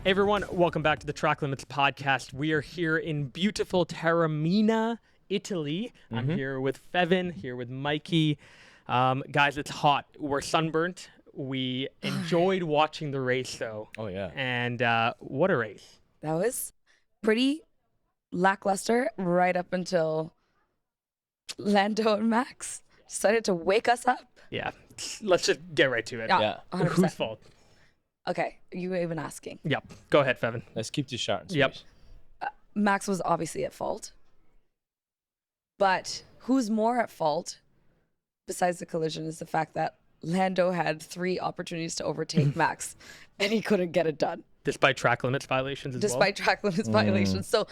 Hey everyone, welcome back to the Track Limits podcast. We are here in beautiful Taormina, Italy. I'm here with Feven, here with Mikey. Guys, it's hot. We're sunburnt. We enjoyed watching the race though. Oh yeah. And what a race. That was pretty lackluster right up until Lando and Max decided to wake us up. Yeah, let's just get right to it. Yeah. 100%. Whose fault? Okay, you were even asking. Yep, go ahead, Feven. Let's keep this short and sweet. Yep. Max was obviously at fault. But who's more at fault, besides the collision, is the fact that Lando had 3 opportunities to overtake Max, and he couldn't get it done. Despite track limits violations as Despite track limits violations. So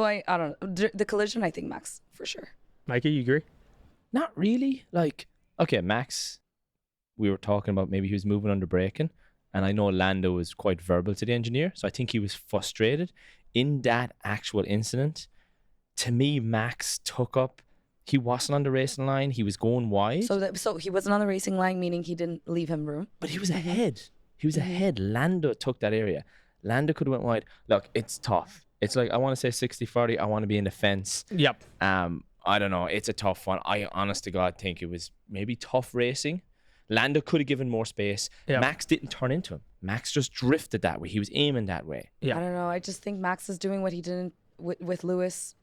I don't know. The collision, I think Max, for sure. Mikey, you agree? Not really. Like, okay, Max, we were talking about maybe he was moving under braking, and I know Lando was quite verbal to the engineer, so I think he was frustrated. In that actual incident, to me, Max took up. He wasn't on the racing line. He was going wide. So he wasn't on the racing line, meaning he didn't leave him room. But he was ahead. He was ahead. Lando took that area. Lando could have went wide. Look, it's tough. It's like, I want to say 60-40. I want to be in the fence. Yep. I don't know. It's a tough one. I honest to God think it was maybe tough racing. Lando could have given more space. Yep. Max didn't turn into him. Max just drifted that way. He was aiming that way. Yeah. I don't know. I just think Max is doing what he didn't with Lewis.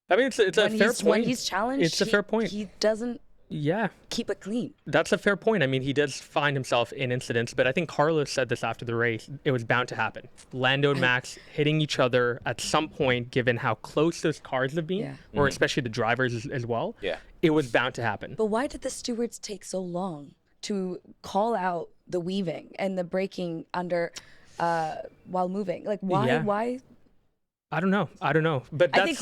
I mean, it's a fair point. When he's challenged, It's a fair point. He doesn't Yeah. keep it clean. That's a fair point. I mean, he does find himself in incidents, but I think Carlos said this after the race. It was bound to happen. Lando and Max hitting each other at some point, given how close those cars have been, or especially the drivers as well. Yeah. It was bound to happen. But why did the stewards take so long to call out the weaving and the braking under while moving? Like, why? Yeah. Why? I don't know. But that's,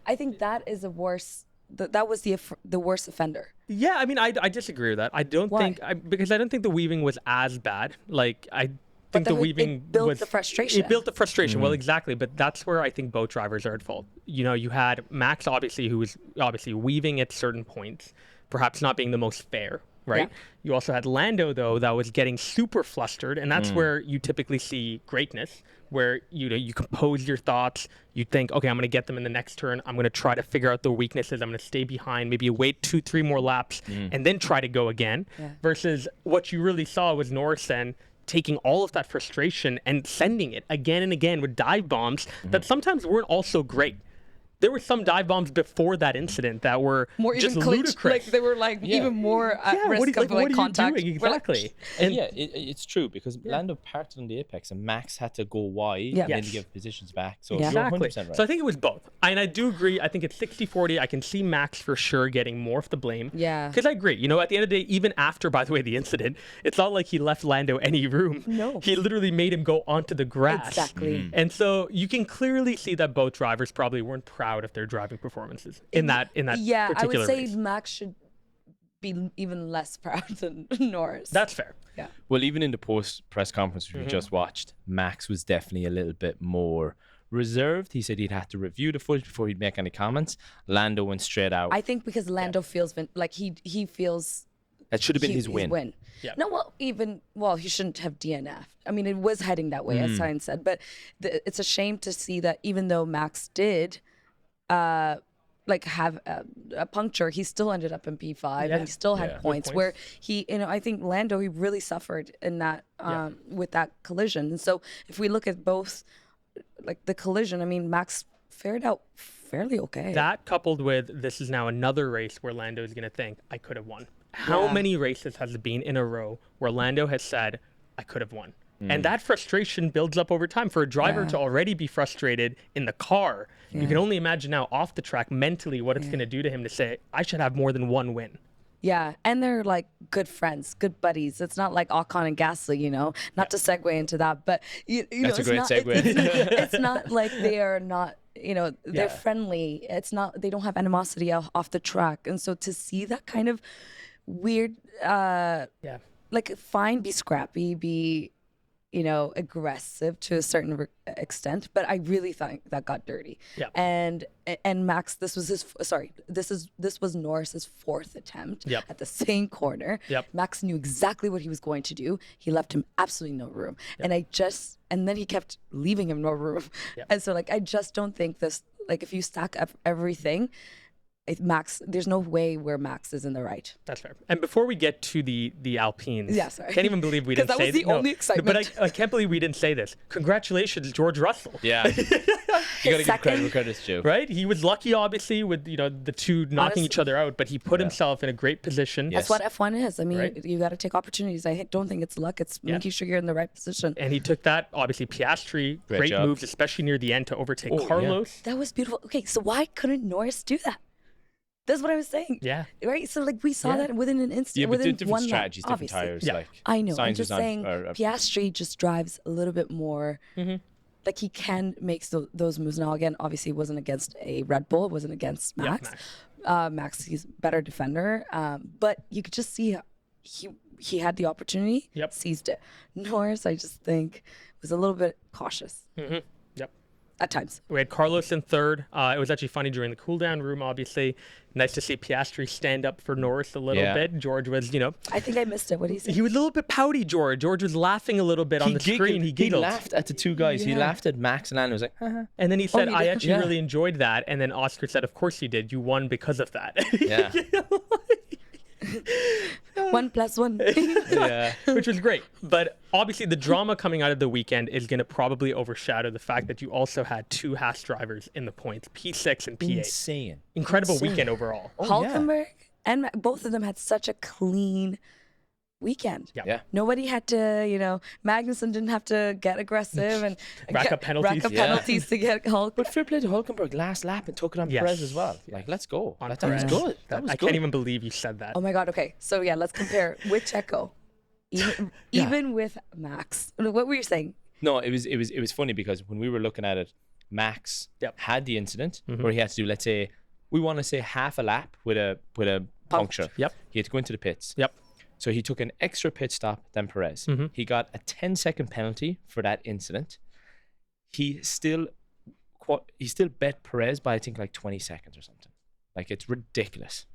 I think that is a worse. That was the worst offender. Yeah, I mean, I disagree with that. I don't Why? think because I don't think the weaving was as bad. Like I think the weaving it built was the frustration. It built the frustration. Well, exactly. But that's where I think both drivers are at fault. You know, you had Max obviously, who was obviously weaving at certain points, perhaps not being the most fair. Right. Yeah. You also had Lando though that was getting super flustered, and that's where you typically see greatness, where you compose your thoughts. You think, okay, I'm going to get them in the next turn. I'm going to try to figure out the weaknesses. I'm going to stay behind. Maybe wait 2-3 more laps, and then try to go again. Yeah. Versus what you really saw was Norris then taking all of that frustration and sending it again and again with dive bombs that sometimes weren't also great. There were some dive bombs before that incident that were more just even clinch, ludicrous. like they were like even more at risk of what are contact. you doing? Exactly. And yeah, it's true because Lando parked on the apex and Max had to go wide and then to give positions back. So you're Exactly. 100% right. So I think it was both. And I do agree. I think it's 60-40. I can see Max for sure getting more of the blame. Yeah. Because I agree. You know, at the end of the day, even after, by the way, the incident, it's not like he left Lando any room. No. He literally made him go onto the grass. Exactly. And so you can clearly see that both drivers probably weren't proud of their driving performances in that Yeah, I particular would say race. Max should be even less proud than Norris. That's fair. Yeah. Well, even in the post press conference which we just watched, Max was definitely a little bit more reserved. He said he'd have to review the footage before he'd make any comments. Lando went straight out. I think because Lando feels like he feels That should have been his win. Yeah. No, he shouldn't have DNF'd. I mean, it was heading that way, as Sainz said. But it's a shame to see that even though Max did have a puncture, he still ended up in P5 and he still had points where I think Lando, he really suffered in that with that collision. And so if we look at both, like the collision, I mean, Max fared out fairly okay. That coupled with this is now another race where Lando is going to think, I could have won. How many races has it been in a row where Lando has said, I could have won? And that frustration builds up over time. For a driver to already be frustrated in the car, you can only imagine now off the track mentally what it's going to do to him to say, I should have more than one win. Yeah, and they're like good friends, good buddies. It's not like Ocon and Gasly, not to segue into that, but That's a great segue. It's not like they are not, they're friendly. It's not, they don't have animosity off the track. And so to see that kind of weird, like fine, be scrappy, be aggressive to a certain extent, but I really think that got dirty. Yeah. And Max, this was Norris's fourth attempt at the same corner. Yep. Max knew exactly what he was going to do. He left him absolutely no room. Yep. And then he kept leaving him no room. Yep. And so I just don't think this, if you stack up everything, Max, there's no way where Max is in the right. That's fair. And before we get to the Alpines, sorry. I can't even believe we didn't say this. Because that was the only excitement. But I can't believe we didn't say this. Congratulations, George Russell. Yeah. You got to give credit where credit's due. Right? He was lucky, obviously, with the two knocking each other out, but he put himself in a great position. Yes. That's what F1 is. I mean, you got to take opportunities. I don't think it's luck. It's making sure you're in the right position. And he took that. Obviously, Piastri, great moves, especially near the end to overtake Carlos. Yeah. That was beautiful. Okay, so why couldn't Norris do that? That's what I was saying. Yeah. Right? So we saw that within an instant. Yeah, but within different one strategies, lap, different obviously. tires. I know. I'm just saying Piastri just drives a little bit more. Like he can make those moves. Now again, obviously it wasn't against a Red Bull. It wasn't against Max. Max, he's a better defender. But you could just see he had the opportunity, seized it. Norris, I just think, was a little bit cautious. At times. We had Carlos in third. It was actually funny during the cool down room, obviously. Nice to see Piastri stand up for Norris a little bit. George was, I think I missed it. What did he say? He was a little bit pouty, George. George was laughing a little bit on the screen. He giggled. He laughed at the two guys. He laughed at Max and Lando. He was like, And then he said, I actually really enjoyed that. And then Oscar said, of course you did. You won because of that. Yeah. 1 + 1. Which was great. But obviously the drama coming out of the weekend is going to probably overshadow the fact that you also had two Haas drivers in the points, P6 and P8. Insane. Incredible weekend overall. Hulkenberg and both of them had such a clean weekend. Yeah. Nobody had to, Magnussen didn't have to get aggressive and rack up penalties to get Hulk. But fair play to Hulkenberg last lap and took it on Perez as well. Let's go. That was good. I can't even believe you said that. Oh my God. Okay. So let's compare with Checo, even with Max. What were you saying? No, it was funny because when we were looking at it, Max had the incident where he had to do, let's say, we want to say half a lap with a puncture. Yep. He had to go into the pits. Yep. So he took an extra pit stop than Perez. He got a 10-second penalty for that incident. He still bet Perez by I think 20 seconds or something. It's ridiculous.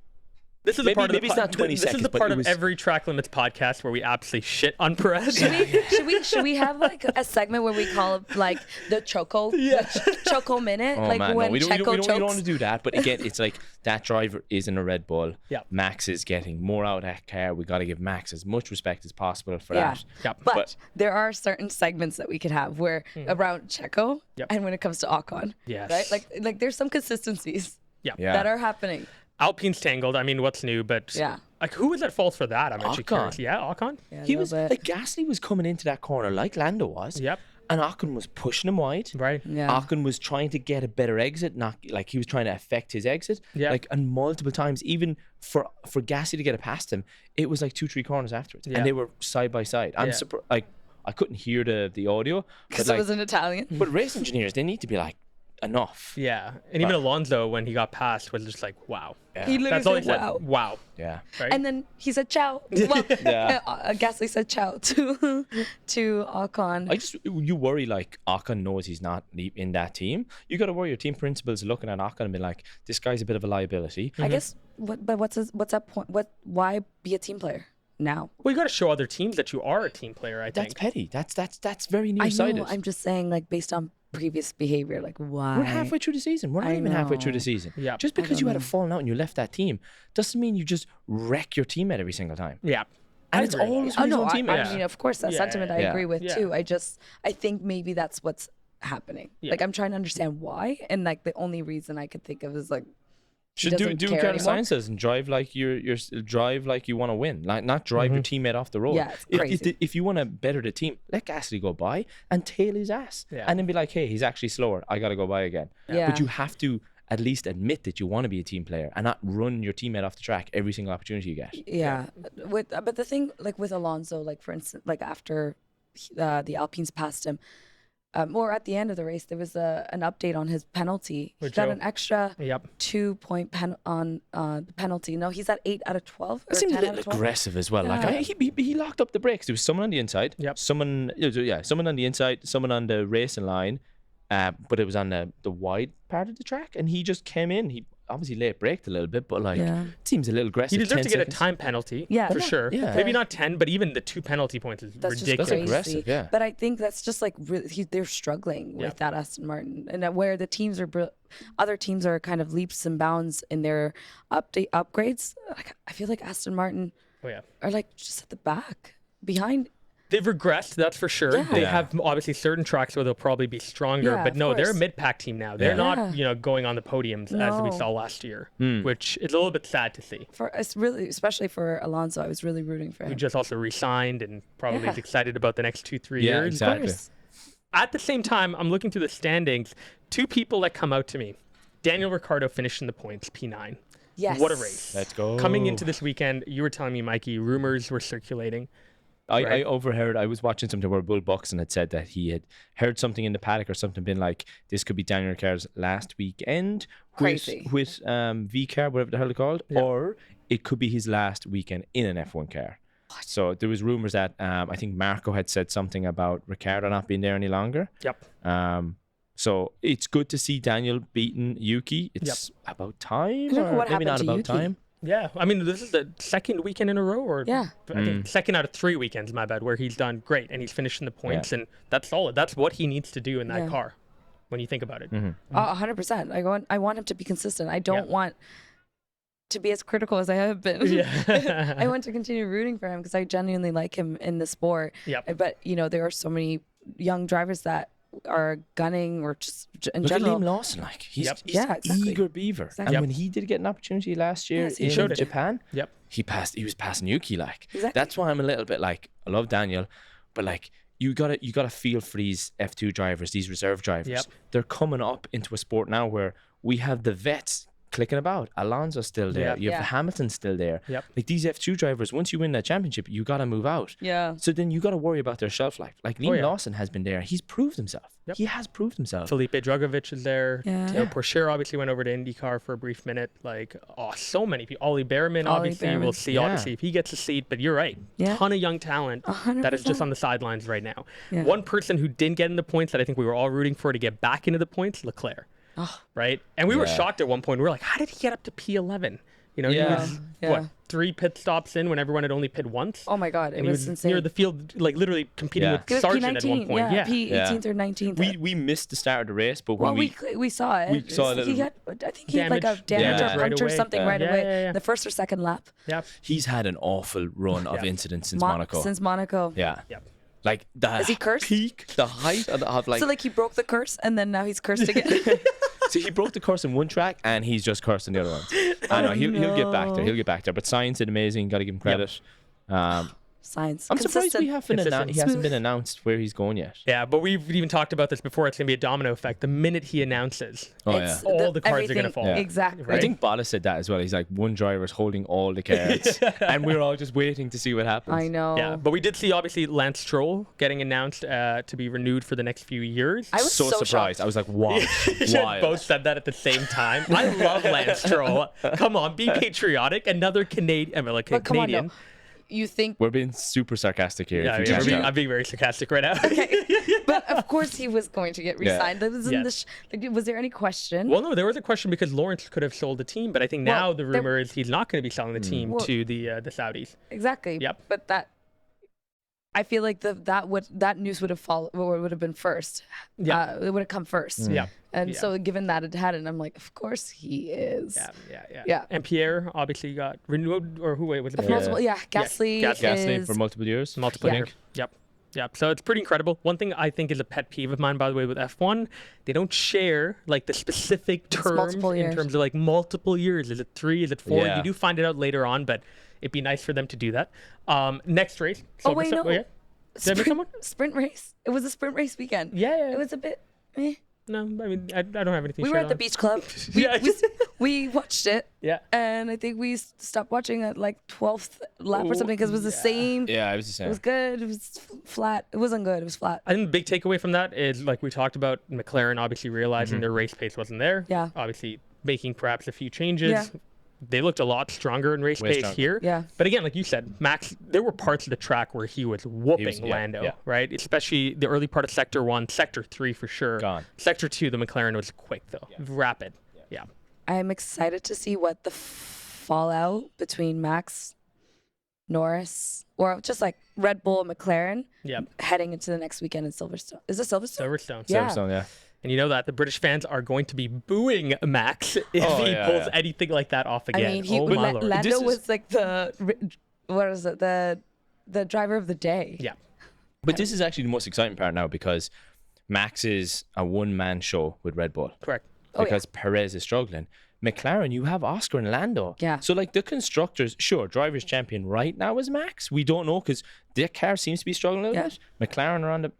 This is maybe it's not 20 this seconds. This is the part of every Track Limits podcast where we absolutely shit on Perez. Should we have a segment where we call it the Choco Choco minute? Oh, man, when we Checo chokes? don't want to do that. But again, it's that driver is in a Red Bull. Yeah. Max is getting more out of that car. We got to give Max as much respect as possible for that. Yeah. But there are certain segments that we could have where around Checo and when it comes to Ocon. Yes. Right? There's some consistencies that are happening. Alpine's tangled. I mean, what's new? But who was at fault for that? I'm actually curious. Yeah, Ocon. Yeah, he was Gasly was coming into that corner like Lando was. Yep. And Ocon was pushing him wide. Right. Yeah. Ocon was trying to get a better exit, not he was trying to affect his exit. Yeah. And multiple times, even for Gasly to get it past him, it was 2-3 corners afterwards, and they were side by side. I'm surprised. I couldn't hear the audio because it was in Italian. But race engineers, they need to be enough. Yeah, and even Alonso, when he got passed, was just wow. Yeah. He literally said, wow. Wow. Yeah. Right? And then he said ciao. Well, Gasly said ciao to Ocon. You worry Ocon knows he's not in that team. You got to worry your team principals are looking at Ocon and be this guy's a bit of a liability. I guess. But what's that point? Why be a team player now? Well, you got to show other teams that you are a team player. I think that's petty. That's very nearsighted. I know. I'm just saying, based on previous behavior, why? We're halfway through the season. We're not even halfway through the season. Yeah. Just because you had a falling out and you left that team doesn't mean you just wreck your teammate every single time. Yeah. And it's always his own teammate. I mean, of course, that sentiment I agree with too. I think maybe that's what's happening. I'm trying to understand why, and the only reason I could think of is should do Carlos Sainz says and drive like you want to win, not drive your teammate off the road. Yeah, it's crazy. If you want to better the team, let Gasly go by and tail his ass, and then be hey, he's actually slower. I got to go by again. Yeah. But you have to at least admit that you want to be a team player and not run your teammate off the track every single opportunity you get. Yeah. But the thing with Alonso, for instance, after the Alpines passed him, or at the end of the race, there was an update on his penalty. He Which got Joe? an extra Yep. 2-point on the penalty. No, he's at 8 out of 12 or It seemed 10 a out little of 12. aggressive as well. Like Yeah. he locked up the brakes. There was someone on the inside. Yep. Someone on the inside, someone on the racing line, but it was on the wide part of the track, and he just came in. He obviously late braked a little bit, but like Yeah. it seems a little aggressive. He deserved 10 to get seconds. a time penalty, Yeah. for sure. Yeah. Maybe not 10, but even the 2 penalty points is That's just ridiculous. crazy. aggressive, yeah. But I think that's just like really, they're struggling with that Aston Martin, and where the teams are, other teams are kind of leaps and bounds in their upgrades. Like, I feel like Aston Martin Oh, yeah. are like just at the back behind. They've regressed, that's for sure. Yeah. They Yeah. have obviously certain tracks where they'll probably be stronger, Yeah, but of no, they're a course. mid-pack team now. They're Yeah. not, going on the podiums as we No. saw last year, Hmm. which is a little bit sad to see. For us, really, especially for Alonso, I was really rooting for Who him. just also re-signed and probably is Yeah. excited about the next 2-3 Yeah, years. exactly. Of course. At the same time, I'm looking through the standings. 2 people that come out to me. Daniel Ricciardo finished in the points, P9. Yes. What a race. Let's go. Coming into this weekend, you were telling me, Mikey, rumors were circulating. I Right. overheard, I was watching something where Bull Buxton had said that he had heard something in the paddock or something, been like, this could be Daniel Ricciardo's last weekend Crazy. with V-car, whatever the hell they're called, Yeah. or it could be his last weekend in an F1 car. So there was rumors that I think Marco had said something about Ricciardo not being there any longer. Yep. So it's good to see Daniel beating Yuki. It's about time, I don't know or what maybe happened not to about Yuki. time. Yeah, I mean, this is the second weekend in a row, or Yeah. I think second out of 3 weekends, my bad, where he's done great and he's finished in the points, Yeah. and that's solid. That's what he needs to do in that Yeah. car when you think about it. 100%. I want him to be consistent. I don't want to be as critical as I have been. Yeah. I want to continue rooting for him because I genuinely like him in the sport. Yep. But there are so many young drivers that are gunning or just in Look at general. Liam Lawson, like he's Yeah, exactly. eager beaver. Exactly. And when he did get an opportunity last year Yes, he in showed it. Japan, Yep. he was passing Yuki. Like Exactly. that's why I'm a little bit like, I love Daniel, but like you gotta feel for these F2 drivers, these reserve drivers. Yep. They're coming up into a sport now where we have the vets clicking about. Alonso's still there. Yep. You have Yeah. Hamilton still there. Yep. Like these F2 drivers, once you win that championship, you gotta move out. Yeah. So then you got to worry about their shelf life. Like Liam yeah. Lawson has been there. He's proved himself. Yep. He has proved himself. Felipe Drugovich is there. Yeah. Porsche obviously went over to IndyCar for a brief minute. Like, so many people. Ollie Behrman, Ollie obviously, Behrman. we'll see, Yeah. obviously, if he gets a seat. But you're right. Yeah. Ton of young talent 100%. that is just on the sidelines right now. Yeah. One person who didn't get in the points that I think we were all rooting for to get back into the points, Leclerc. Oh. Right? And we were Yeah. shocked at one point. We were like, how did he get up to P11? He Yeah. was, Yeah. 3 pit stops in when everyone had only pit once? Oh my God, it And he was was insane. near the field, like literally competing Yeah. with He was Sargent at one P19, point. Yeah. P18th or 19th. We missed the start of the race, but Well, when we saw it. we saw a He little had, I think he had like a damage. damage Yeah. or Right puncture away. something Yeah. right Yeah, away. yeah, yeah. The first or second lap. Yep. he's had an awful run of Yeah. incidents since Monaco. Since Monaco. Yeah. Yep. Like the Is he cursed? peak, the height of like. So like he broke the curse and then now he's cursed again. So he broke the curse in one track and he's just cursed in the other ones. I know he'll get back there. He'll get back there. But Sainz did amazing. Got to give him credit. Science. I'm surprised he hasn't Consistent. been announced where he's going yet. Yeah, but we've even talked about this before. It's going to be a domino effect. The minute he announces, Oh It's yeah. all the cards are gonna everything- fall. Yeah. Exactly. Right? I think Bottas said that as well. He's like, one driver's holding all the cards, and we're all just waiting to see what happens. I know. yeah, but we did see obviously Lance Stroll getting announced to be renewed for the next few years. I was So so surprised. shocked. I was like, wow, You wild. both said that at the same time. I love Lance Stroll. Come on, be patriotic. Another Canadian, like But come on, Canadian. no. You think We're being super sarcastic here. Yeah, if you yeah, can't tell. I'm being very sarcastic right now. but of course he was going to get Yeah. re-signed. That was in Yeah. the like, was there any question? Well, no, there was a question because Lawrence could have sold the team, but I think Well, now the there- rumor is he's not going to be selling the team Well- to the Saudis. Exactly. Yep. But I feel like that news would have followed or would have been first. Yeah. It would have come first. Yeah. And Yeah. so given that it hadn't, I'm like, of course he is. Yeah. Yeah. And Pierre obviously got renewed, or who was it? Of Pierre? multiple, yeah. Gasly, Gasly is for multiple years. Multiple Yeah. years. Yep. So it's pretty incredible. One thing I think is a pet peeve of mine, by the way, with F1, they don't share like the specific terms multiple in years. terms of like multiple years. Is it 3? Is it 4? Yeah. You do find it out later on, but it'd be nice for them to do that. Next race. Oh, wait, Silverstone- no. yeah? Did I miss someone? sprint race. It was a sprint race weekend. Yeah. It was a bit. Eh. No, I mean, I don't have anything. We were at the beach club. We watched it. Yeah. And I think we stopped watching at like 12th lap or something because it was the same. Yeah, it was the same. It was good. It was flat. It wasn't good. It was flat. I think the big takeaway from that is, like we talked about, McLaren obviously realizing their race pace wasn't there. Yeah. Obviously making perhaps a few changes. Yeah. They looked a lot stronger in race Way pace stronger. here. Yeah. But again, like you said, Max, there were parts of the track where he was whooping Lando, right? Especially the early part of Sector 1, Sector 3 for sure. Gone. Sector 2, the McLaren was quick though, rapid. Yeah. I'm excited to see what the fallout between Max, Norris, or just like Red Bull, McLaren, heading into the next weekend in Silverstone. Is it Silverstone? Silverstone. Yeah. Silverstone, yeah. And you know that the British fans are going to be booing Max if he pulls anything like that off again. I mean, Lord. Lando was like the driver of the day. Yeah. But this is actually the most exciting part now because Max is a one-man show with Red Bull. Correct. Because Perez is struggling. McLaren, you have Oscar and Lando. Yeah. So like the constructors, sure, drivers champion right now is Max. We don't know because their car seems to be struggling a little bit. McLaren are on the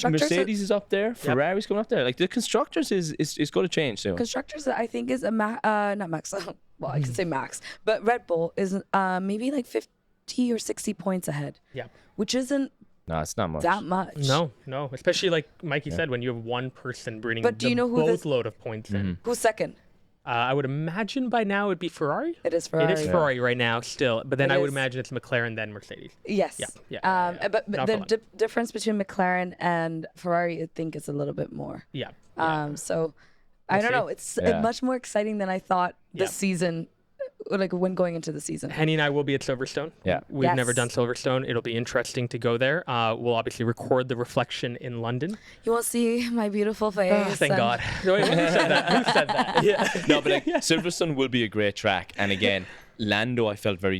Mercedes is up there. Ferrari's coming up there. Like the constructors is going to change soon. Constructors, I think, is not Max. Well, I can say Max, but Red Bull is maybe like 50 or 60 points ahead. Yeah. Which isn't No, it's not much. that much. No. Especially like Mikey said, when you have one person bringing But do you know who boatload of points in. Who's second? I would imagine by now it'd be Ferrari. It is Ferrari. It is Ferrari right now still, but then It I would is. imagine it's McLaren then Mercedes. Yes. Yeah. But Not the difference between McLaren and Ferrari, I think, is a little bit more. Yeah. So I don't know. It's much more exciting than I thought this season, like when going into the season. Henny and I will be at Silverstone. Yeah. We've never done Silverstone. It'll be interesting to go there. We'll obviously record the reflection in London. You will see my beautiful face. Oh, thank God. Wait, who said that? Who said that? Yeah. No, but like Silverstone will be a great track. And again, Lando,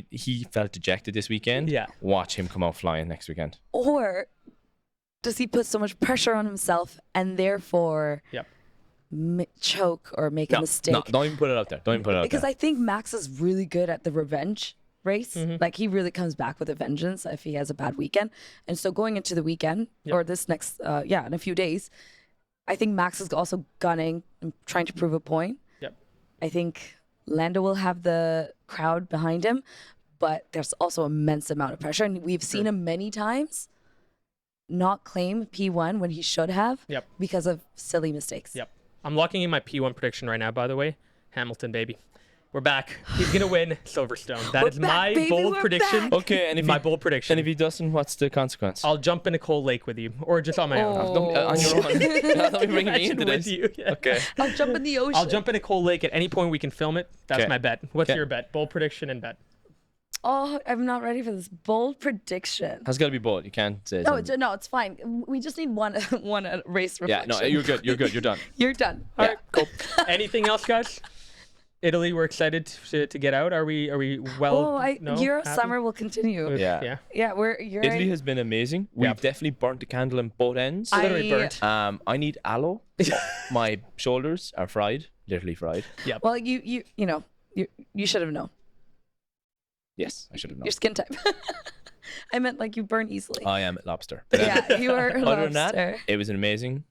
he felt dejected this weekend. Yeah. Watch him come out flying next weekend. Or does he put so much pressure on himself and therefore choke or make a mistake? No, don't even put it out there. Because I think Max is really good at the revenge race. Like he really comes back with a vengeance if he has a bad weekend. And so going into the weekend or this next, in a few days, I think Max is also gunning and trying to prove a point. Yep. I think Lando will have the crowd behind him, but there's also immense amount of pressure. And we've seen him many times not claim P1 when he should have because of silly mistakes. Yep. I'm locking in my P1 prediction right now, by the way. Hamilton, baby. We're back. He's going to win Silverstone. That is my bold prediction. Back. Okay, and if my bold prediction. And if he doesn't, what's the consequence? I'll jump in a cold lake with you, or just on my own. On your own. Don't be bringing me into this. You. Yeah. Okay. I'll jump in the ocean. I'll jump in a cold lake at any point we can film it. That's my bet. What's your bet? Bold prediction and bet. Oh, I'm not ready for this bold prediction. Has got to be bold. You can't say No, it's fine. We just need one race reflection. Yeah, no, you're good. You're done. You're done. All right, cool. Anything else, guys? Italy, we're excited to get out. Are we well? Euro summer will continue. Yeah. Italy has been amazing. We've definitely burnt the candle in both ends. Literally burnt. I need aloe. My shoulders are fried, literally fried. Yeah. Well, you should have known. Yes, I should have known. Your skin type. I meant like you burn easily. I am lobster. Yeah, you are a lobster. Other than that, it was an amazing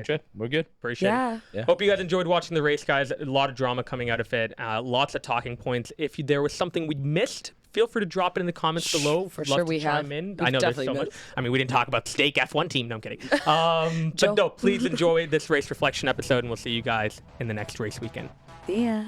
trip. We're good. Appreciate it. Hope you guys enjoyed watching the race, guys. A lot of drama coming out of it. Lots of talking points. If there was something we missed, feel free to drop it in the comments below. For sure, we have. I know there's so much. I mean, we didn't talk about steak F1 team. No, I'm kidding. But no, please enjoy this race reflection episode, and we'll see you guys in the next race weekend. See ya.